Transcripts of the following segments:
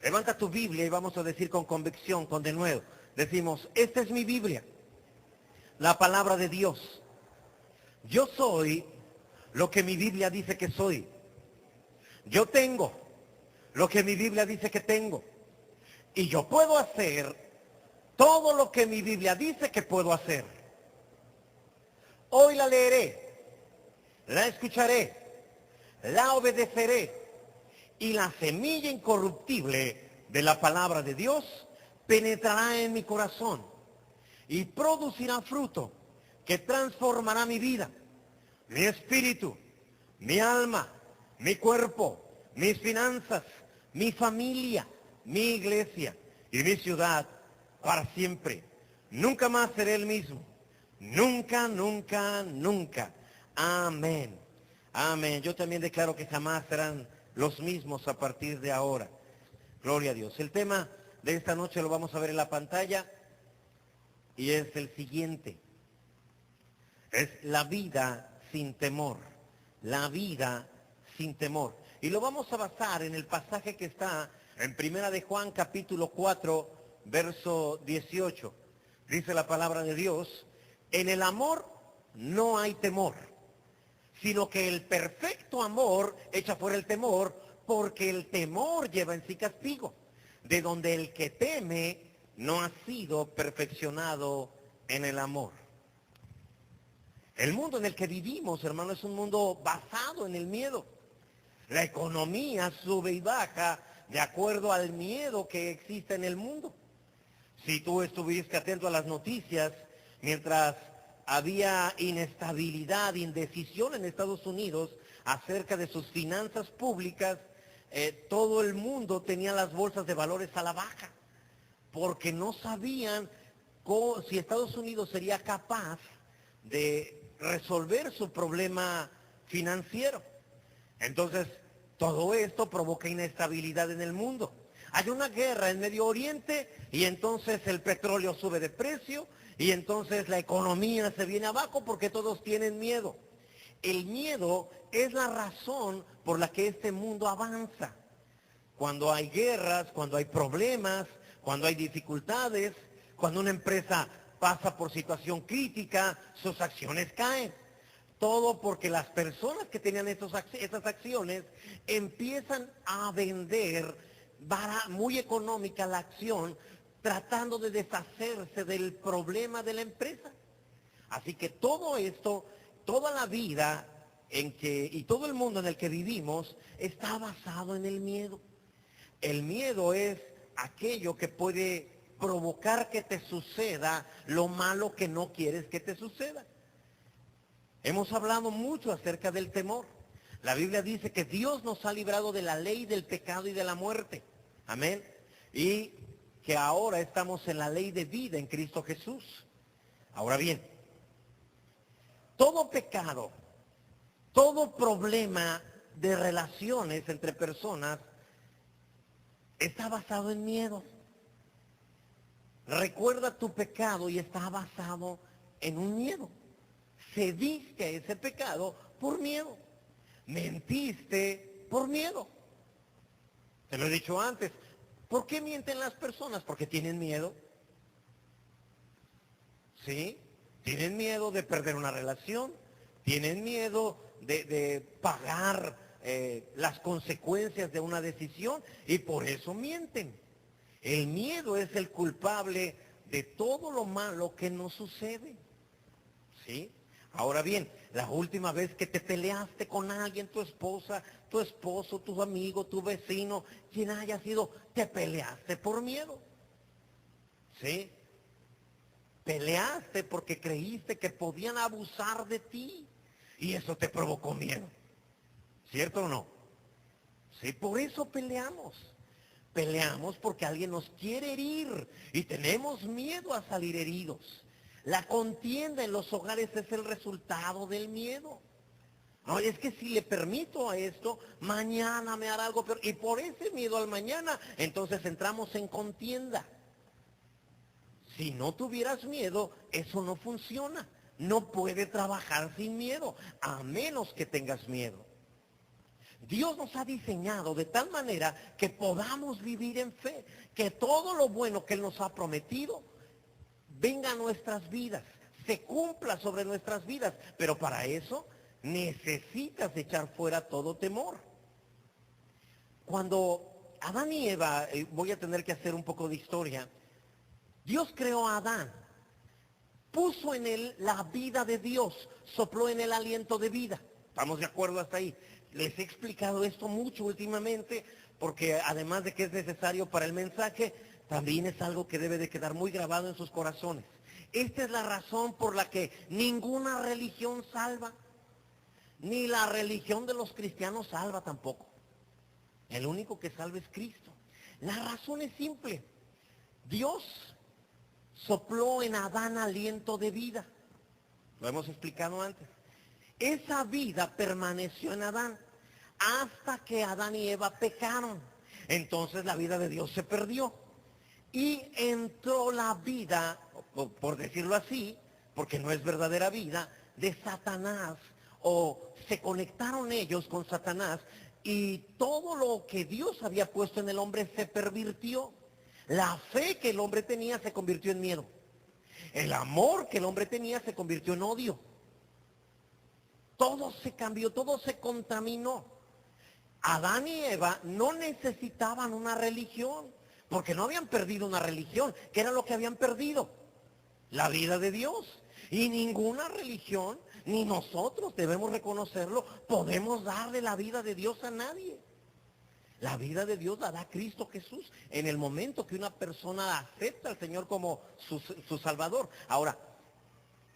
Levanta tu Biblia y vamos a decir con convicción, con denuedo. Decimos, esta es mi Biblia, la palabra de Dios. Yo soy lo que mi Biblia dice que soy. Yo tengo lo que mi Biblia dice que tengo. Y yo puedo hacer todo lo que mi Biblia dice que puedo hacer. Hoy la leeré, la escucharé, la obedeceré. Y la semilla incorruptible de la palabra de Dios penetrará en mi corazón y producirá fruto que transformará mi vida, mi espíritu, mi alma, mi cuerpo, mis finanzas, mi familia, mi iglesia y mi ciudad para siempre. Nunca más seré el mismo. Nunca, nunca, nunca. Amén. Amén. Yo también declaro que jamás serán los mismos a partir de ahora. Gloria a Dios. El tema de esta noche lo vamos a ver en la pantalla y es el siguiente. Es la vida sin temor. La vida sin temor. Y lo vamos a basar en el pasaje que está en Primera de Juan capítulo 4, verso 18. Dice la palabra de Dios, en el amor no hay temor, sino que el perfecto amor echa fuera el temor, porque el temor lleva en sí castigo, de donde el que teme no ha sido perfeccionado en el amor. El mundo en el que vivimos, hermano, es un mundo basado en el miedo. La economía sube y baja de acuerdo al miedo que existe en el mundo. Si tú estuviste atento a las noticias, mientras había inestabilidad, indecisión en Estados Unidos acerca de sus finanzas públicas, todo el mundo tenía las bolsas de valores a la baja, porque no sabían si Estados Unidos sería capaz de resolver su problema financiero. Entonces, todo esto provoca inestabilidad en el mundo. Hay una guerra en Medio Oriente y entonces el petróleo sube de precio y entonces la economía se viene abajo porque todos tienen miedo. El miedo es la razón por la que este mundo avanza. Cuando hay guerras, cuando hay problemas, cuando hay dificultades, cuando una empresa pasa por situación crítica, sus acciones caen. Todo porque las personas que tenían esas acciones empiezan a vender muy económica la acción, tratando de deshacerse del problema de la empresa. Así que todo esto, toda la vida y todo el mundo en el que vivimos está basado en el miedo. El miedo es aquello que puede provocar que te suceda lo malo que no quieres que te suceda. Hemos hablado mucho acerca del temor. La Biblia dice que Dios nos ha librado de la ley del pecado y de la muerte. Amén. Y que ahora estamos en la ley de vida en Cristo Jesús. Ahora bien, todo pecado, todo problema de relaciones entre personas está basado en miedo. Recuerda tu pecado y está basado en un miedo. Cediste a ese pecado por miedo. Mentiste por miedo. Te lo he dicho antes. ¿Por qué mienten las personas? Porque tienen miedo. ¿Sí? Tienen miedo de perder una relación. Tienen miedo de pagar las consecuencias de una decisión. Y por eso mienten. El miedo es el culpable de todo lo malo que nos sucede. ¿Sí? Ahora bien, la última vez que te peleaste con alguien, tu esposa, tu esposo, tu amigo, tu vecino, quien haya sido, te peleaste por miedo. ¿Sí? Peleaste porque creíste que podían abusar de ti y eso te provocó miedo. ¿Cierto o no? Sí, por eso peleamos. Peleamos porque alguien nos quiere herir y tenemos miedo a salir heridos. La contienda en los hogares es el resultado del miedo. No, es que si le permito a esto, mañana me hará algo peor. Y por ese miedo al mañana, entonces entramos en contienda. Si no tuvieras miedo, eso no funciona. No puede trabajar sin miedo, a menos que tengas miedo. Dios nos ha diseñado de tal manera que podamos vivir en fe, que todo lo bueno que Él nos ha prometido venga a nuestras vidas, se cumpla sobre nuestras vidas. Pero para eso necesitas echar fuera todo temor. Cuando Adán y Eva, voy a tener que hacer un poco de historia, Dios creó a Adán, puso en él la vida de Dios, sopló en él aliento de vida. ¿Estamos de acuerdo hasta ahí? Les he explicado esto mucho últimamente, porque además de que es necesario para el mensaje, también es algo que debe de quedar muy grabado en sus corazones. Esta es la razón por la que ninguna religión salva, ni la religión de los cristianos salva tampoco. El único que salva es Cristo. La razón es simple. Dios sopló en Adán aliento de vida. Lo hemos explicado antes. Esa vida permaneció en Adán hasta que Adán y Eva pecaron. Entonces la vida de Dios se perdió. Y entró la vida, por decirlo así, porque no es verdadera vida, de Satanás. O se conectaron ellos con Satanás y todo lo que Dios había puesto en el hombre se pervirtió. La fe que el hombre tenía se convirtió en miedo. El amor que el hombre tenía se convirtió en odio. Todo se cambió, todo se contaminó. Adán y Eva no necesitaban una religión, porque no habían perdido una religión. ¿Qué era lo que habían perdido? La vida de Dios. Y ninguna religión, ni nosotros, debemos reconocerlo, podemos darle la vida de Dios a nadie. La vida de Dios la da Cristo Jesús en el momento que una persona acepta al Señor como su Salvador. Ahora,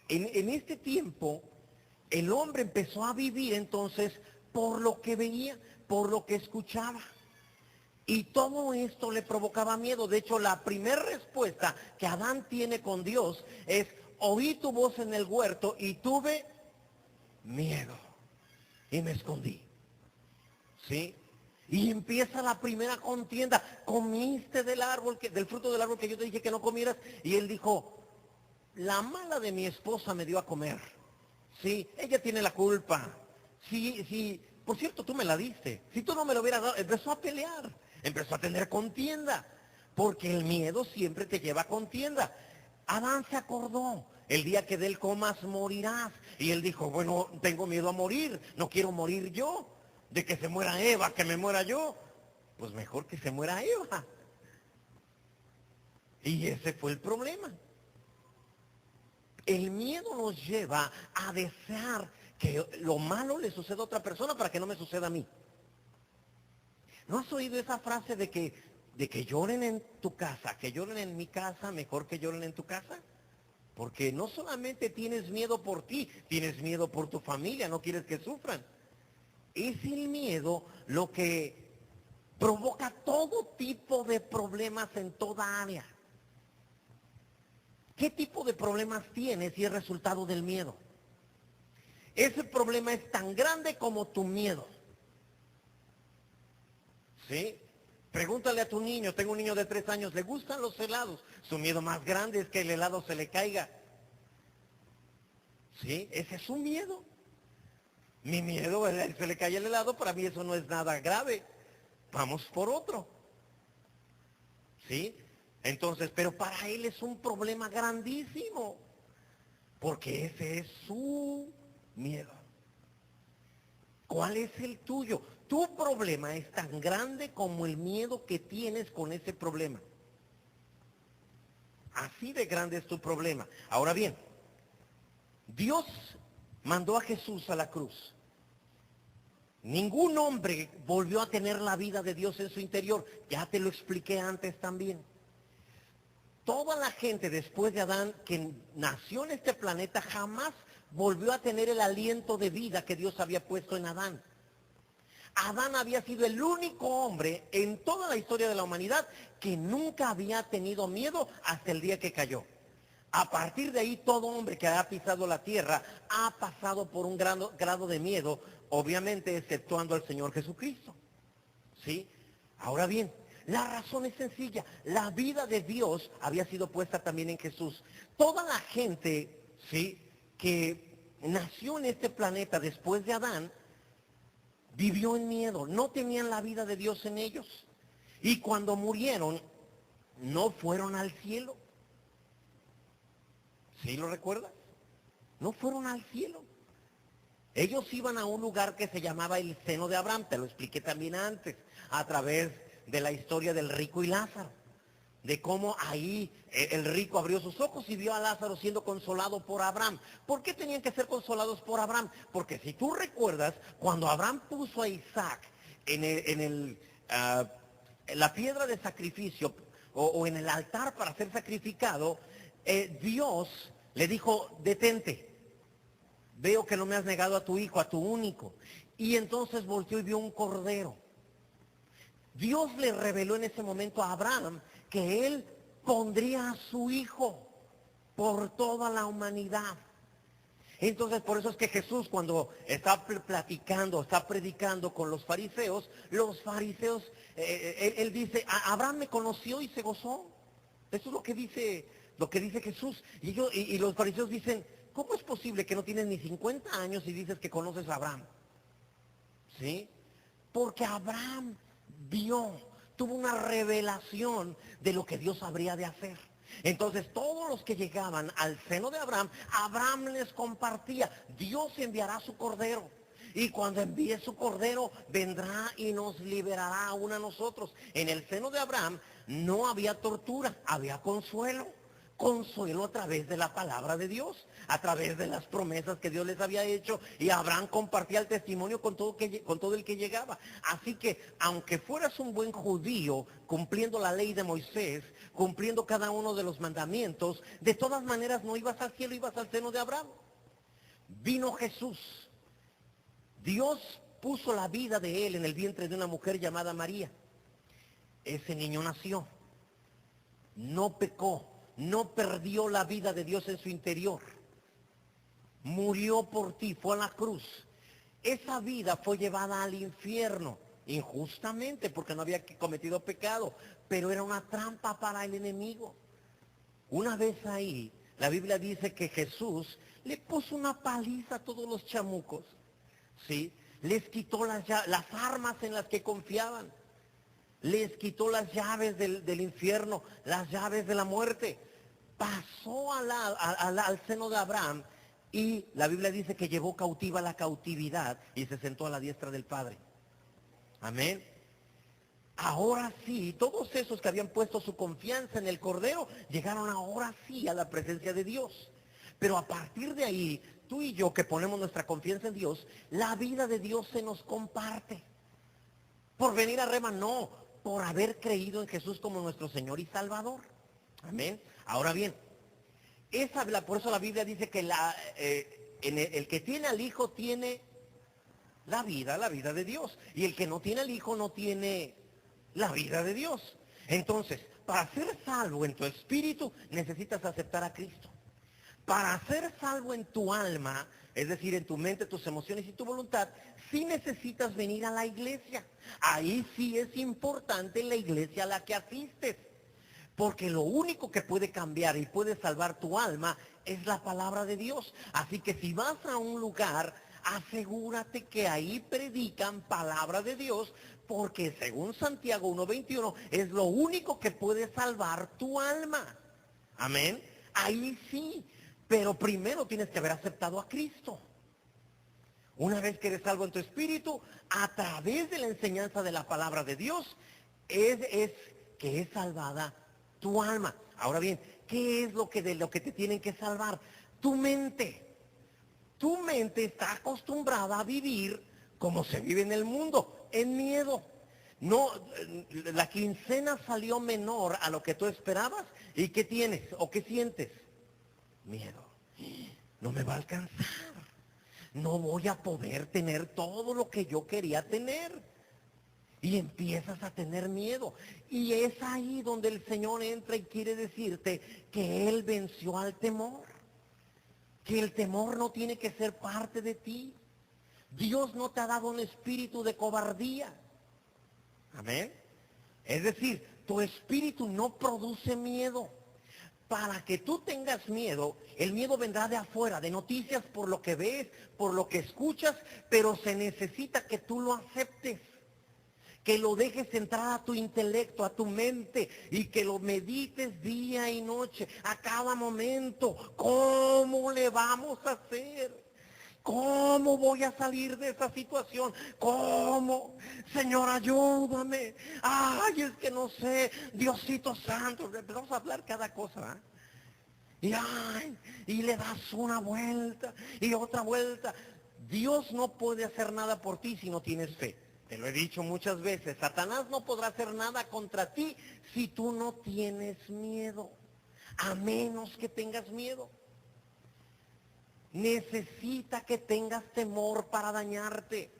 en este tiempo, el hombre empezó a vivir entonces por lo que veía, por lo que escuchaba. Y todo esto le provocaba miedo. De hecho, la primera respuesta que Adán tiene con Dios es: oí tu voz en el huerto y tuve miedo y me escondí. ¿Sí? Y empieza la primera contienda. Comiste del árbol, del fruto del árbol que yo te dije que no comieras. Y él dijo: la mala de mi esposa me dio a comer. Sí, ella tiene la culpa. Sí, por cierto, tú me la diste. Si tú no me lo hubieras dado, empezó a pelear, empezó a tener contienda, porque el miedo siempre te lleva a contienda. Adán se acordó: el día que de él comas morirás. Y él dijo: bueno, tengo miedo a morir, no quiero morir yo. De que se muera Eva, que me muera yo. Pues mejor que se muera Eva. Y ese fue el problema. El miedo nos lleva a desear que lo malo le suceda a otra persona para que no me suceda a mí. ¿No has oído esa frase de que lloren en tu casa, que lloren en mi casa, mejor que lloren en tu casa? Porque no solamente tienes miedo por ti, tienes miedo por tu familia, no quieres que sufran. Es el miedo lo que provoca todo tipo de problemas en toda área. ¿Qué tipo de problemas tienes y es resultado del miedo? Ese problema es tan grande como tu miedo. ¿Sí? Pregúntale a tu niño, tengo un niño de 3 años, ¿le gustan los helados? Su miedo más grande es que el helado se le caiga. ¿Sí? Ese es su miedo. Mi miedo, se le cae el helado, para mí eso no es nada grave. Vamos por otro. ¿Sí? Entonces, pero para él es un problema grandísimo, porque ese es su miedo. ¿Cuál es el tuyo? Tu problema es tan grande como el miedo que tienes con ese problema. Así de grande es tu problema. Ahora bien, Dios mandó a Jesús a la cruz. Ningún hombre volvió a tener la vida de Dios en su interior. Ya te lo expliqué antes también. Toda la gente después de Adán que nació en este planeta jamás volvió a tener el aliento de vida que Dios había puesto en Adán. Adán había sido el único hombre en toda la historia de la humanidad que nunca había tenido miedo hasta el día que cayó. A partir de ahí, todo hombre que ha pisado la tierra ha pasado por un grado de miedo, obviamente exceptuando al Señor Jesucristo. ¿Sí? Ahora bien, la razón es sencilla. La vida de Dios había sido puesta también en Jesús. Toda la gente, ¿sí?, que nació en este planeta después de Adán, vivió en miedo, no tenían la vida de Dios en ellos. Y cuando murieron, no fueron al cielo. ¿Sí lo recuerdas? No fueron al cielo. Ellos iban a un lugar que se llamaba el seno de Abraham, te lo expliqué también antes, a través de la historia del rico y Lázaro, de cómo ahí el rico abrió sus ojos y vio a Lázaro siendo consolado por Abraham. ¿Por qué tenían que ser consolados por Abraham? Porque si tú recuerdas, cuando Abraham puso a Isaac en la piedra de sacrificio o en el altar para ser sacrificado, Dios le dijo, detente, veo que no me has negado a tu hijo, a tu único. Y entonces volteó y vio un cordero. Dios le reveló en ese momento a Abraham que él pondría a su hijo por toda la humanidad. Entonces, por eso es que Jesús, cuando está platicando, está predicando con los fariseos, él dice, Abraham me conoció y se gozó. Eso es lo que dice Jesús. Y los fariseos dicen, ¿cómo es posible que no tienes ni 50 años y dices que conoces a Abraham? ¿Sí? Porque Abraham tuvo una revelación de lo que Dios habría de hacer. Entonces todos los que llegaban al seno de Abraham, Abraham les compartía, Dios enviará su cordero. Y cuando envíe su cordero, vendrá y nos liberará aún a nosotros. En el seno de Abraham no había tortura, había consuelo. Consuelo a través de la palabra de Dios, a través de las promesas que Dios les había hecho, y Abraham compartía el testimonio con todo el que llegaba. Así que aunque fueras un buen judío, cumpliendo la ley de Moisés, cumpliendo cada uno de los mandamientos, de todas maneras no ibas al cielo, ibas al seno de Abraham. Vino Jesús. Dios puso la vida de él en el vientre de una mujer llamada María. Ese niño nació, no pecó, no perdió la vida de Dios en su interior. Murió por ti, fue a la cruz. Esa vida fue llevada al infierno, injustamente, porque no había cometido pecado, pero era una trampa para el enemigo. Una vez ahí, la Biblia dice que Jesús le puso una paliza a todos los chamucos, ¿sí? Les quitó las armas en las que confiaban. Les quitó las llaves del infierno, las llaves de la muerte. Pasó al seno de Abraham y la Biblia dice que llevó cautiva la cautividad y se sentó a la diestra del Padre. Amén. Ahora sí, todos esos que habían puesto su confianza en el Cordero, llegaron ahora sí a la presencia de Dios. Pero a partir de ahí, tú y yo que ponemos nuestra confianza en Dios, la vida de Dios se nos comparte. Por venir a Rema, no, por haber creído en Jesús como nuestro Señor y Salvador. Amén. Ahora bien, por eso la Biblia dice que el que tiene al Hijo tiene la vida de Dios. Y el que no tiene al Hijo no tiene la vida de Dios. Entonces, para ser salvo en tu espíritu, necesitas aceptar a Cristo. Para ser salvo en tu alma, es decir, en tu mente, tus emociones y tu voluntad, sí necesitas venir a la iglesia. Ahí sí es importante la iglesia a la que asistes. Porque lo único que puede cambiar y puede salvar tu alma es la palabra de Dios. Así que si vas a un lugar, asegúrate que ahí predican palabra de Dios, porque según Santiago 1:21 es lo único que puede salvar tu alma. Amén. Ahí sí, pero primero tienes que haber aceptado a Cristo. Una vez que eres salvo en tu espíritu, a través de la enseñanza de la palabra de Dios, es que es salvada tu alma. Ahora bien, ¿qué es de lo que te tienen que salvar? Tu mente. Tu mente está acostumbrada a vivir como se vive en el mundo, en miedo. No, la quincena salió menor a lo que tú esperabas. ¿Y qué tienes o qué sientes? Miedo. No me va a alcanzar. No voy a poder tener todo lo que yo quería tener. Y empiezas a tener miedo. Y es ahí donde el Señor entra y quiere decirte que Él venció al temor. Que el temor no tiene que ser parte de ti. Dios no te ha dado un espíritu de cobardía. Amén. Es decir, tu espíritu no produce miedo. para que tú tengas miedo, el miedo vendrá de afuera, de noticias, por lo que ves, por lo que escuchas, pero se necesita que tú lo aceptes, que lo dejes entrar a tu intelecto, a tu mente, y que lo medites día y noche, a cada momento. ¿Cómo le vamos a hacer? ¿Cómo voy a salir de esa situación? ¿Cómo? Señor, ayúdame. Ay, es que no sé. Diosito Santo. Empezamos a hablar cada cosa. Y ay, y le das una vuelta y otra vuelta. Dios no puede hacer nada por ti si no tienes fe. Te lo he dicho muchas veces. Satanás no podrá hacer nada contra ti si tú no tienes miedo. A menos que tengas miedo. Necesita que tengas temor para dañarte.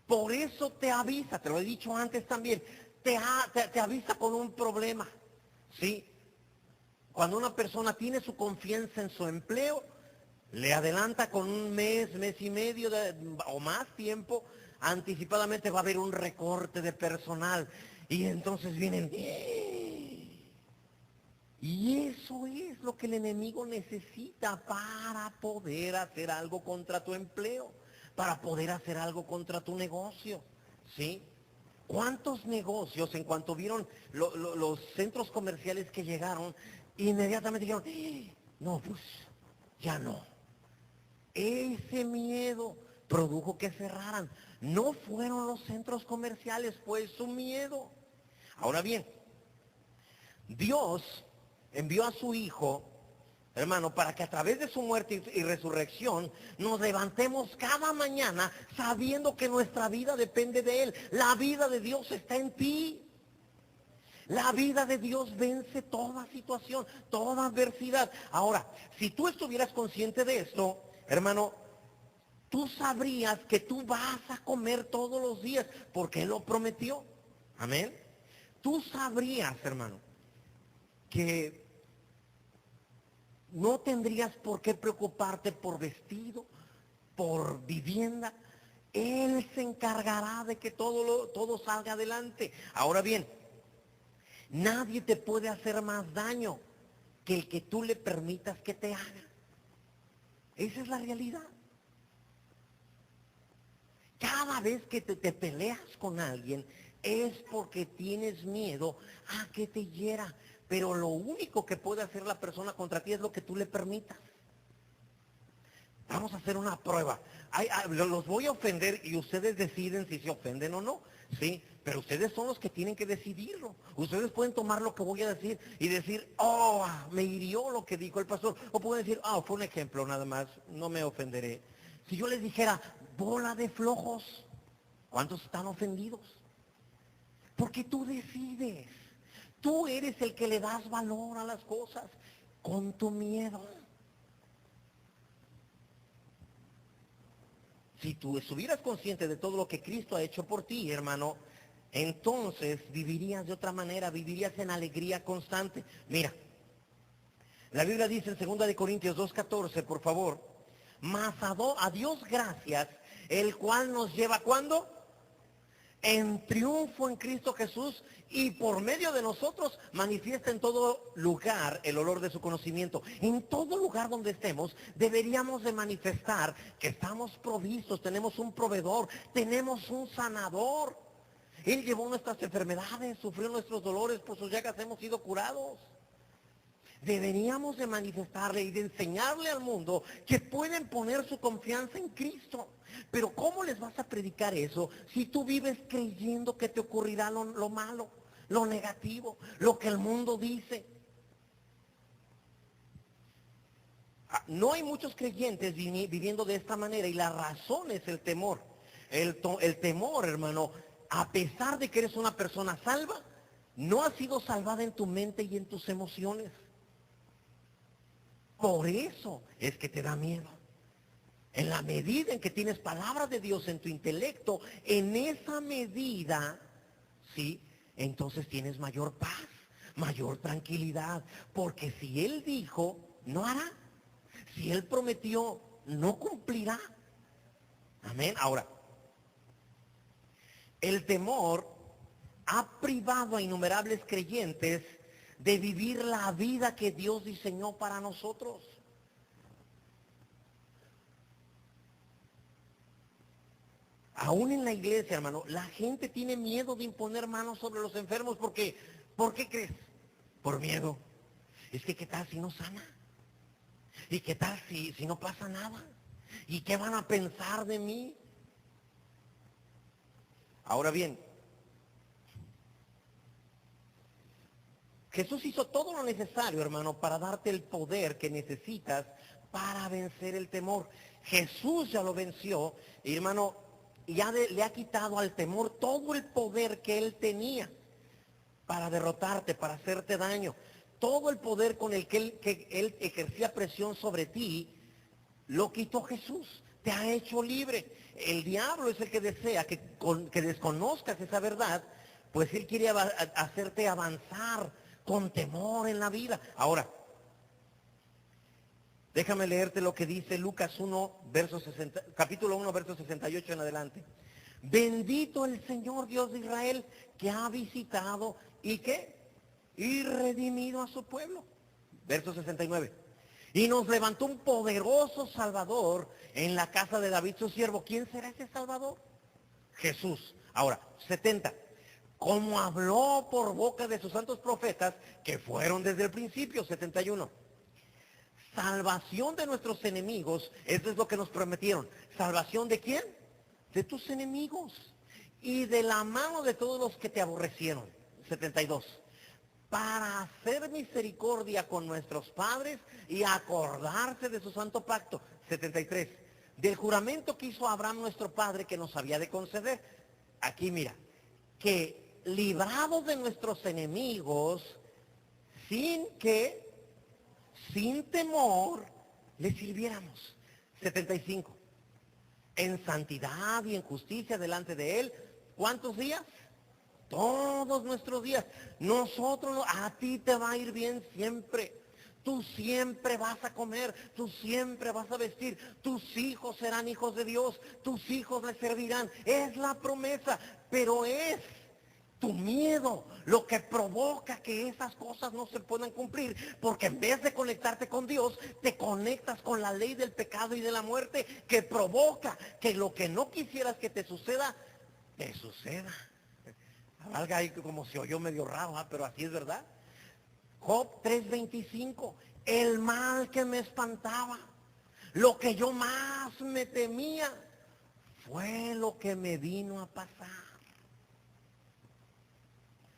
Por eso te avisa, te lo he dicho antes también, te avisa con un problema. ¿Sí? Cuando una persona tiene su confianza en su empleo, le adelanta con un mes, mes y medio o más tiempo, anticipadamente va a haber un recorte de personal. Y entonces vienen... Y eso es lo que el enemigo necesita para poder hacer algo contra tu empleo, para poder hacer algo contra tu negocio, ¿sí? ¿Cuántos negocios, en cuanto vieron los centros comerciales que llegaron, inmediatamente dijeron, no, pues, ya no? Ese miedo produjo que cerraran. No fueron los centros comerciales, fue su miedo. Ahora bien, Dios envió a su Hijo, hermano, para que a través de su muerte y resurrección nos levantemos cada mañana sabiendo que nuestra vida depende de Él. La vida de Dios está en ti. La vida de Dios vence toda situación, toda adversidad. Ahora, si tú estuvieras consciente de esto, hermano, tú sabrías que tú vas a comer todos los días porque Él lo prometió. Amén. Tú sabrías, hermano, que no tendrías por qué preocuparte por vestido, por vivienda. Él se encargará de que todo salga adelante. Ahora bien, nadie te puede hacer más daño que el que tú le permitas que te haga. Esa es la realidad. Cada vez que te peleas con alguien es porque tienes miedo a que te hiera. Pero lo único que puede hacer la persona contra ti es lo que tú le permitas. Vamos a hacer una prueba. Los voy a ofender y ustedes deciden si se ofenden o no. ¿Sí? Pero ustedes son los que tienen que decidirlo. Ustedes pueden tomar lo que voy a decir y decir, oh, me hirió lo que dijo el pastor. O pueden decir, fue un ejemplo nada más, no me ofenderé. Si yo les dijera, bola de flojos, ¿cuántos están ofendidos? Porque tú decides. Tú eres el que le das valor a las cosas con tu miedo. Si tú estuvieras consciente de todo lo que Cristo ha hecho por ti, hermano, entonces vivirías de otra manera, vivirías en alegría constante. Mira, la Biblia dice en 2 de Corintios 2:14, por favor, mas a Dios gracias, el cual nos lleva, ¿cuándo? En triunfo en Cristo Jesús, y por medio de nosotros manifiesta en todo lugar el olor de su conocimiento. En todo lugar donde estemos deberíamos de manifestar que estamos provistos, tenemos un proveedor, tenemos un sanador. Él llevó nuestras enfermedades, sufrió nuestros dolores, por sus llagas hemos sido curados. Deberíamos de manifestarle y de enseñarle al mundo que pueden poner su confianza en Cristo. Pero ¿cómo les vas a predicar eso si tú vives creyendo que te ocurrirá lo malo, lo negativo, lo que el mundo dice? No hay muchos creyentes viviendo de esta manera, y la razón es el temor. El temor, hermano, a pesar de que eres una persona salva, no ha sido salvada en tu mente y en tus emociones. Por eso es que te da miedo. En la medida en que tienes palabras de Dios en tu intelecto, en esa medida, ¿sí? Entonces tienes mayor paz, mayor tranquilidad. Porque si Él dijo, no hará. Si Él prometió, no cumplirá. Amén. Ahora, el temor ha privado a innumerables creyentes de vivir la vida que Dios diseñó para nosotros. Aún en la iglesia, hermano, la gente tiene miedo de imponer manos sobre los enfermos porque, ¿por qué crees? Por miedo. Es que ¿qué tal si no sana? ¿Y qué tal si no pasa nada? ¿Y qué van a pensar de mí? Ahora bien, Jesús hizo todo lo necesario, hermano, para darte el poder que necesitas para vencer el temor. Jesús ya lo venció, y, hermano, ya le ha quitado al temor todo el poder que él tenía para derrotarte, para hacerte daño. Todo el poder con el que él ejercía presión sobre ti, lo quitó Jesús. Te ha hecho libre. El diablo es el que desea que desconozcas esa verdad, pues él quiere hacerte avanzar con temor en la vida. Ahora, déjame leerte lo que dice Lucas 1, capítulo 1, verso 68 en adelante. Bendito el Señor Dios de Israel, que ha visitado y que y redimido a su pueblo. Verso 69. Y nos levantó un poderoso Salvador en la casa de David su siervo. ¿Quién será ese Salvador? Jesús. Ahora, 70. Como habló por boca de sus santos profetas que fueron desde el principio. 71. Salvación de nuestros enemigos. Eso es lo que nos prometieron. ¿Salvación de quién? De tus enemigos. Y de la mano de todos los que te aborrecieron. 72. Para hacer misericordia con nuestros padres y acordarse de su santo pacto. 73. Del juramento que hizo Abraham nuestro padre que nos había de conceder. Aquí mira, que librados de nuestros enemigos, sin temor, le sirviéramos. 75. En santidad y en justicia delante de él. ¿Cuántos días? Todos nuestros días. Nosotros, a ti te va a ir bien siempre. Tú siempre vas a comer, tú siempre vas a vestir, tus hijos serán hijos de Dios, tus hijos le servirán. Es la promesa, pero es tu miedo lo que provoca que esas cosas no se puedan cumplir, porque en vez de conectarte con Dios, te conectas con la ley del pecado y de la muerte, que provoca que lo que no quisieras que te suceda, te suceda. Algo ahí como se oyó medio raro, pero así es verdad. Job 3:25, el mal que me espantaba, lo que yo más me temía, fue lo que me vino a pasar.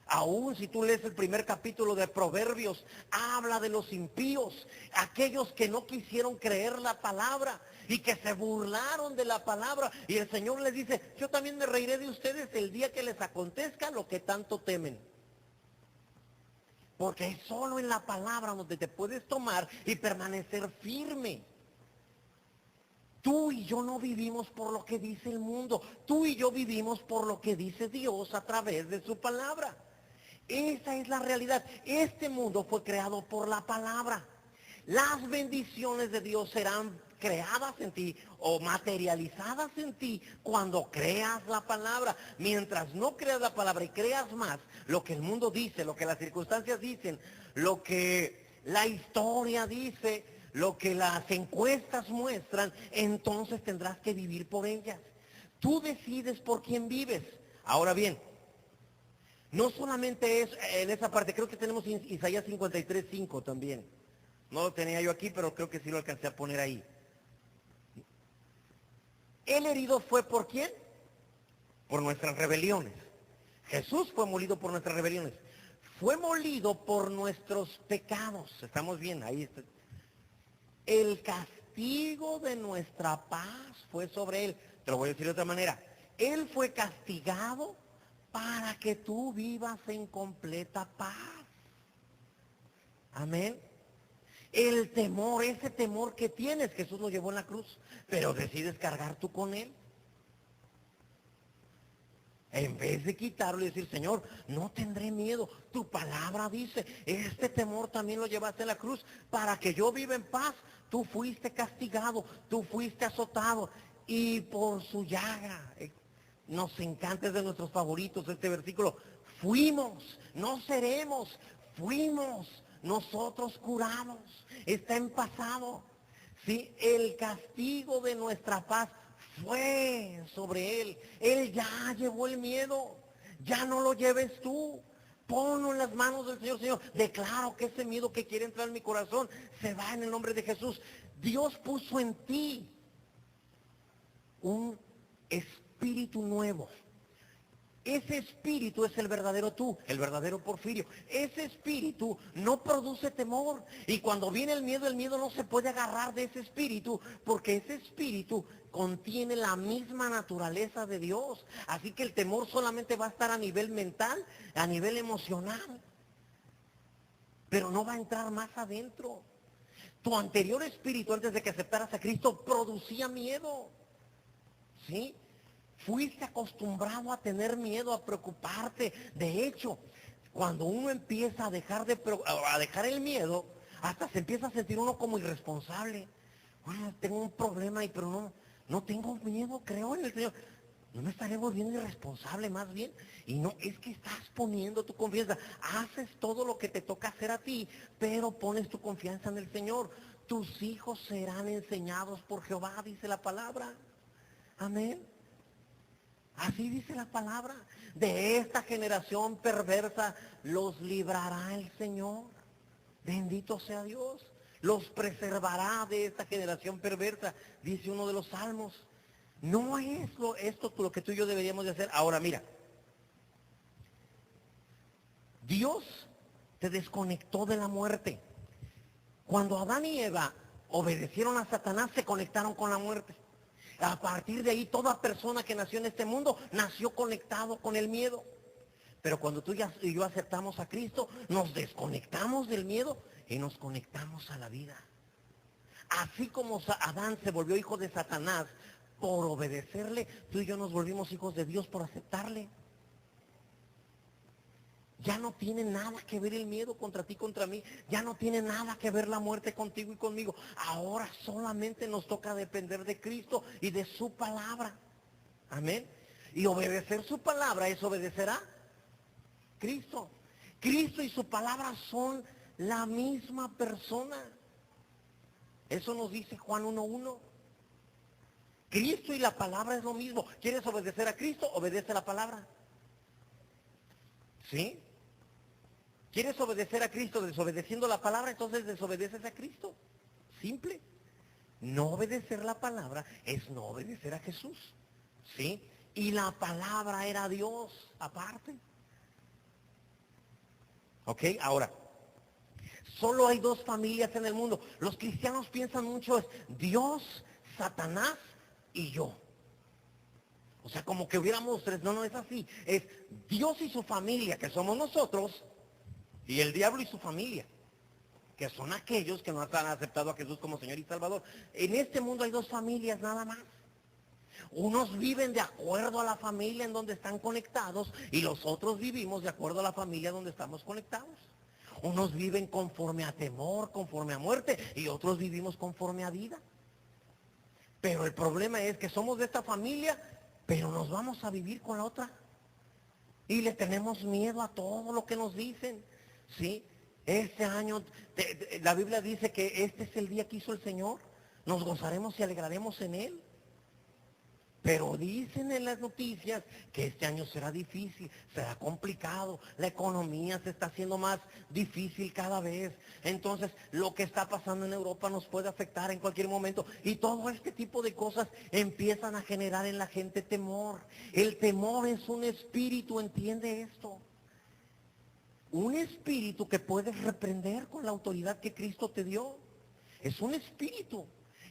Aún si tú lees el primer capítulo de Proverbios, habla de los impíos, aquellos que no quisieron creer la palabra y que se burlaron de la palabra. Y el Señor les dice, yo también me reiré de ustedes el día que les acontezca lo que tanto temen. Porque es solo en la palabra donde te puedes tomar y permanecer firme. Tú y yo no vivimos por lo que dice el mundo. Tú y yo vivimos por lo que dice Dios a través de su palabra. Esa es la realidad. Este mundo fue creado por la palabra. Las bendiciones de Dios serán creadas en ti o materializadas en ti cuando creas la palabra. Mientras no creas la palabra y creas más lo que el mundo dice, lo que las circunstancias dicen, lo que la historia dice, lo que las encuestas muestran, entonces tendrás que vivir por ellas. Tú decides por quién vives. Ahora bien, no solamente es en esa parte, creo que tenemos Isaías 53:5 también. No lo tenía yo aquí, pero creo que sí lo alcancé a poner ahí. El herido fue ¿por quién? Por nuestras rebeliones. Jesús fue molido por nuestras rebeliones. Fue molido por nuestros pecados. Estamos bien, ahí está. El castigo de nuestra paz fue sobre él. Te lo voy a decir de otra manera. Él fue castigado para que tú vivas en completa paz. Amén. El temor, ese temor que tienes, Jesús lo llevó en la cruz, pero decides cargar tú con él. En vez de quitarlo y decir, Señor, no tendré miedo. Tu palabra dice, este temor también lo llevaste a la cruz para que yo viva en paz. Tú fuiste castigado, tú fuiste azotado y por su llaga. Nos encanta, es de nuestros favoritos este versículo. Fuimos, no seremos. fuimos nosotros curados. Está en pasado. Sí, el castigo de nuestra paz fue sobre él. Él ya llevó el miedo. Ya no lo lleves tú. Ponlo en las manos del Señor. Señor, declaro que ese miedo que quiere entrar en mi corazón se va en el nombre de Jesús. Dios puso en ti un espíritu nuevo. Ese espíritu es el verdadero tú, el verdadero Porfirio. Ese espíritu no produce temor. Y cuando viene el miedo no se puede agarrar de ese espíritu, porque ese espíritu contiene la misma naturaleza de Dios. Así que el temor solamente va a estar a nivel mental, a nivel emocional. Pero no va a entrar más adentro. Tu anterior espíritu, antes de que aceptaras a Cristo, producía miedo. ¿Sí? Fuiste acostumbrado a tener miedo, a preocuparte. De hecho, cuando uno empieza a dejar el miedo, hasta se empieza a sentir uno como irresponsable. Bueno, tengo un problema y pero no tengo miedo, creo en el Señor. No me estaré volviendo irresponsable más bien. Y no, es que estás poniendo tu confianza. Haces todo lo que te toca hacer a ti, pero pones tu confianza en el Señor. Tus hijos serán enseñados por Jehová, dice la palabra. Amén. Así dice la palabra. De esta generación perversa los librará el Señor. Bendito sea Dios. Los preservará de esta generación perversa, dice uno de los salmos. No es esto lo que tú y yo deberíamos de hacer. Ahora mira, Dios te desconectó de la muerte. Cuando Adán y Eva obedecieron a Satanás, se conectaron con la muerte. A partir de ahí, toda persona que nació en este mundo nació conectado con el miedo. Pero cuando tú y yo aceptamos a Cristo, nos desconectamos del miedo y nos conectamos a la vida. Así como Adán se volvió hijo de Satanás por obedecerle, tú y yo nos volvimos hijos de Dios por aceptarle. Ya no tiene nada que ver el miedo contra ti, contra mí. Ya no tiene nada que ver la muerte contigo y conmigo. Ahora solamente nos toca depender de Cristo y de su palabra. Amén. Y obedecer su palabra es obedecer a Cristo. Cristo y su palabra son la misma persona. Eso nos dice Juan 1:1. Cristo y la palabra es lo mismo. ¿Quieres obedecer a Cristo? Obedece a la palabra. ¿Sí? ¿Quieres obedecer a Cristo desobedeciendo la palabra? Entonces desobedeces a Cristo. Simple. No obedecer la palabra es no obedecer a Jesús. ¿Sí? Y la palabra era Dios aparte. ¿Ok? Ahora, solo hay dos familias en el mundo. Los cristianos piensan mucho es Dios, Satanás y yo. O sea, como que hubiéramos tres. No es así. Es Dios y su familia, que somos nosotros, y el diablo y su familia, que son aquellos que no han aceptado a Jesús como Señor y Salvador. En este mundo hay dos familias nada más. Unos viven de acuerdo a la familia en donde están conectados y los otros vivimos de acuerdo a la familia donde estamos conectados. Unos viven conforme a temor, conforme a muerte, y otros vivimos conforme a vida. Pero el problema es que somos de esta familia, pero nos vamos a vivir con la otra. Y le tenemos miedo a todo lo que nos dicen. ¿Sí? Este año, la Biblia dice que este es el día que hizo el Señor. Nos gozaremos y alegraremos en Él. Pero dicen en las noticias que este año será difícil, será complicado, la economía se está haciendo más difícil cada vez. Entonces, lo que está pasando en Europa nos puede afectar en cualquier momento. Y todo este tipo de cosas empiezan a generar en la gente temor. El temor es un espíritu, ¿entiende esto? Un espíritu que puedes reprender con la autoridad que Cristo te dio. Es un espíritu.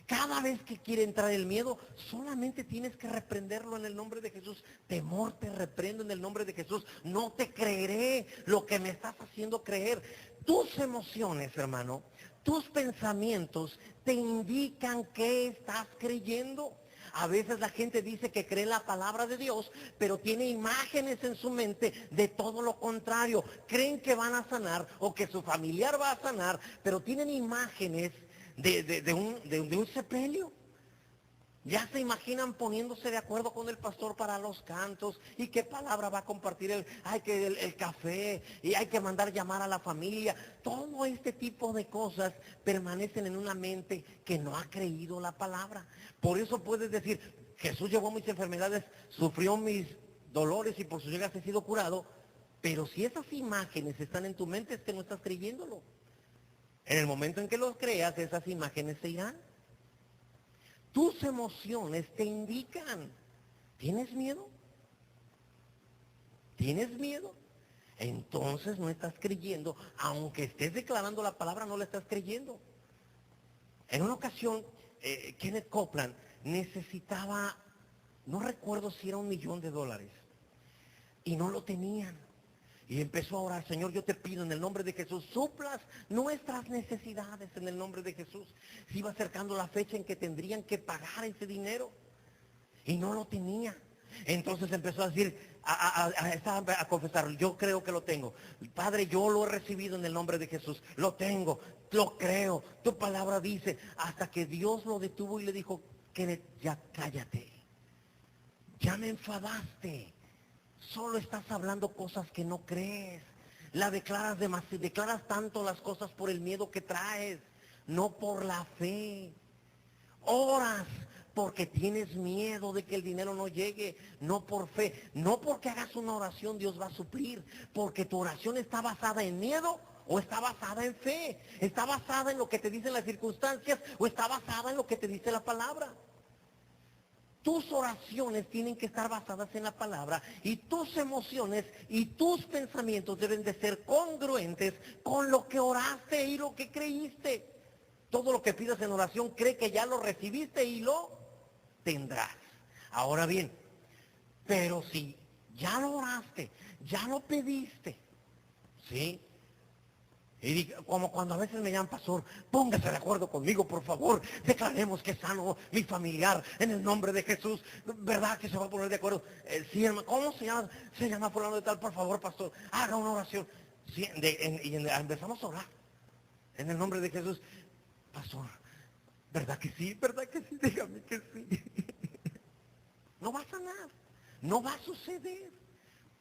Cada vez que quiere entrar el miedo, solamente tienes que reprenderlo en el nombre de Jesús. Temor, te reprendo en el nombre de Jesús. No te creeré lo que me estás haciendo creer. Tus emociones, hermano, tus pensamientos te indican qué estás creyendo. A veces la gente dice que cree en la palabra de Dios, pero tiene imágenes en su mente de todo lo contrario. Creen que van a sanar o que su familiar va a sanar, pero tienen imágenes de un sepelio. Ya se imaginan poniéndose de acuerdo con el pastor para los cantos y qué palabra va a compartir el café y hay que mandar llamar a la familia. Todo este tipo de cosas permanecen en una mente que no ha creído la palabra. Por eso puedes decir, Jesús llevó mis enfermedades, sufrió mis dolores y por sus llagas he sido curado. Pero si esas imágenes están en tu mente es que no estás creyéndolo. En el momento en que los creas, esas imágenes se irán. Tus emociones te indican. ¿Tienes miedo? ¿Tienes miedo? Entonces no estás creyendo. Aunque estés declarando la palabra, no la estás creyendo. En una ocasión, Kenneth Copeland necesitaba, no recuerdo si era $1,000,000. Y no lo tenían. Y empezó a orar, Señor, yo te pido en el nombre de Jesús, suplas nuestras necesidades en el nombre de Jesús. Se iba acercando la fecha en que tendrían que pagar ese dinero. Y no lo tenía. Entonces empezó a decir, a confesar, yo creo que lo tengo. Padre, yo lo he recibido en el nombre de Jesús. Lo tengo, lo creo. Tu palabra dice, hasta que Dios lo detuvo y le dijo, que ya cállate. Ya me enfadaste. Solo estás hablando cosas que no crees. Declaras tanto las cosas por el miedo que traes, no por la fe. Oras porque tienes miedo de que el dinero no llegue, no por fe. No porque hagas una oración Dios va a suplir, porque tu oración está basada en miedo o está basada en fe. Está basada en lo que te dicen las circunstancias o está basada en lo que te dice la palabra. Tus oraciones tienen que estar basadas en la palabra y tus emociones y tus pensamientos deben de ser congruentes con lo que oraste y lo que creíste. Todo lo que pidas en oración, cree que ya lo recibiste y lo tendrás. Ahora bien, pero si ya lo oraste, ya lo pediste, ¿sí? Y como cuando a veces me llaman, pastor, póngase de acuerdo conmigo, por favor, declaremos que sano mi familiar en el nombre de Jesús. ¿Verdad que se va a poner de acuerdo? Sí, hermano, ¿cómo se llama? Se llama fulano de tal, por favor, pastor, haga una oración. Sí, empezamos a orar en el nombre de Jesús. Pastor, ¿verdad que sí? ¿Verdad que sí? Dígame que sí. No va a sanar, no va a suceder,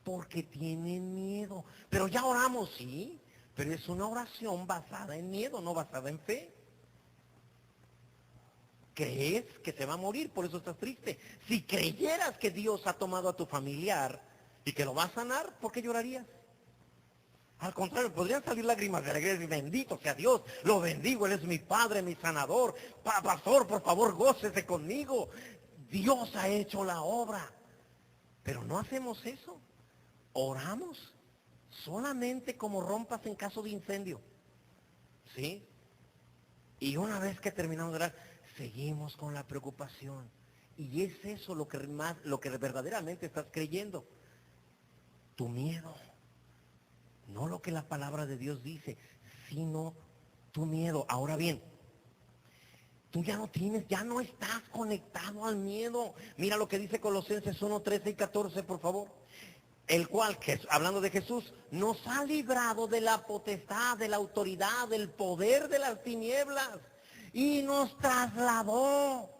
porque tienen miedo. Pero ya oramos, sí. Pero es una oración basada en miedo, no basada en fe. Crees que se va a morir, por eso estás triste. Si creyeras que Dios ha tomado a tu familiar y que lo va a sanar, ¿por qué llorarías? Al contrario, podrían salir lágrimas de alegría y decir, bendito sea Dios, lo bendigo, Él es mi Padre, mi sanador. Pastor, por favor, gócese conmigo. Dios ha hecho la obra. Pero no hacemos eso. Oramos solamente como rompas en caso de incendio. ¿Sí? Y una vez que terminamos de orar, seguimos con la preocupación. Y es eso lo que verdaderamente estás creyendo. Tu miedo. No lo que la palabra de Dios dice, sino tu miedo. Ahora bien, tú ya no estás conectado al miedo. Mira lo que dice Colosenses 1, 13 y 14, por favor. El cual, hablando de Jesús, nos ha librado de la potestad, de la autoridad, del poder de las tinieblas y nos trasladó.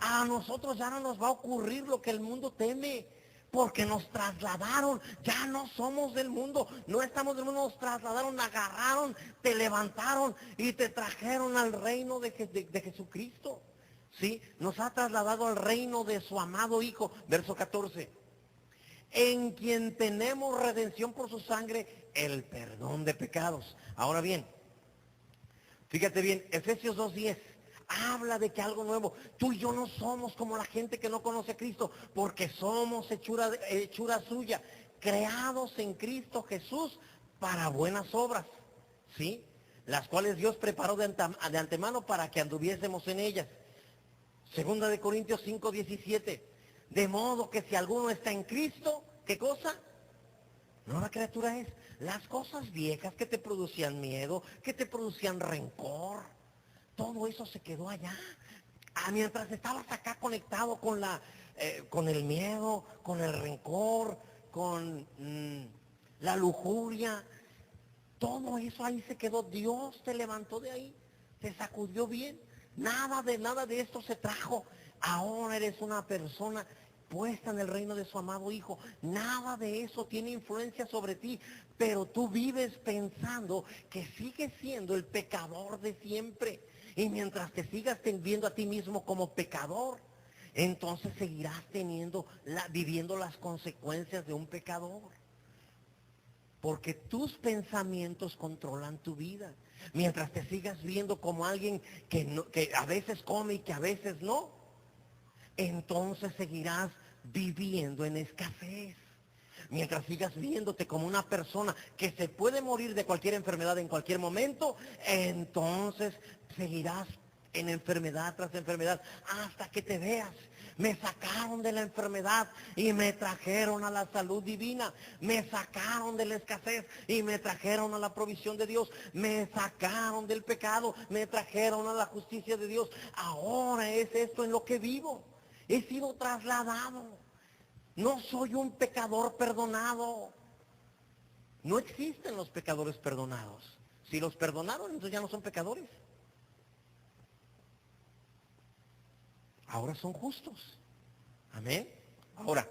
A nosotros ya no nos va a ocurrir lo que el mundo teme, porque nos trasladaron. Ya no somos del mundo, no estamos del mundo, nos trasladaron, agarraron, te levantaron y te trajeron al reino de Jesucristo. ¿Sí? Nos ha trasladado al reino de su amado Hijo, verso 14. En quien tenemos redención por su sangre, el perdón de pecados. Ahora bien, fíjate bien, Efesios 2:10 habla de que algo nuevo. Tú y yo no somos como la gente que no conoce a Cristo, porque somos hechura suya, creados en Cristo Jesús para buenas obras, ¿sí? Las cuales Dios preparó de antemano para que anduviésemos en ellas. Segunda de Corintios 5:17. De modo que si alguno está en Cristo, ¿qué cosa? Nueva criatura es. Las cosas viejas que te producían miedo, que te producían rencor, todo eso se quedó allá. Mientras estabas acá conectado con el miedo, con el rencor, con la lujuria, todo eso ahí se quedó. Dios te levantó de ahí, te sacudió bien, Nada de esto se trajo. Ahora eres una persona puesta en el reino de su amado Hijo. Nada de eso tiene influencia sobre ti. Pero tú vives pensando que sigues siendo el pecador de siempre. Y mientras te sigas viendo a ti mismo como pecador, entonces seguirás viviendo las consecuencias de un pecador. Porque tus pensamientos controlan tu vida. Mientras te sigas viendo como alguien que a veces come y que a veces no, entonces seguirás viviendo en escasez. Mientras sigas viéndote como una persona que se puede morir de cualquier enfermedad en cualquier momento, entonces seguirás en enfermedad tras enfermedad hasta que te veas. Me sacaron de la enfermedad y me trajeron a la salud divina. Me sacaron de la escasez y me trajeron a la provisión de Dios. Me sacaron del pecado, me trajeron a la justicia de Dios. Ahora es esto en lo que vivo. He sido trasladado. No soy un pecador perdonado. No existen los pecadores perdonados. Si los perdonaron, entonces ya no son pecadores. Ahora son justos. Amén. Ahora,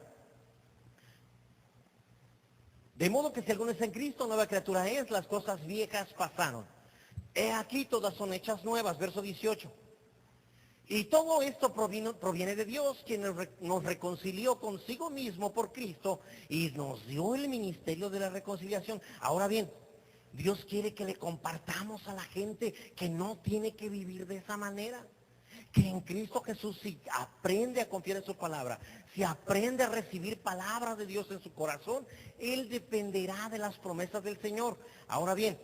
de modo que si alguno está en Cristo, nueva criatura es, las cosas viejas pasaron. He aquí todas son hechas nuevas, verso 18. Y todo esto proviene de Dios, quien nos reconcilió consigo mismo por Cristo y nos dio el ministerio de la reconciliación. Ahora bien, Dios quiere que le compartamos a la gente que no tiene que vivir de esa manera. Que en Cristo Jesús, si aprende a confiar en su palabra, si aprende a recibir palabras de Dios en su corazón, él dependerá de las promesas del Señor. Ahora bien,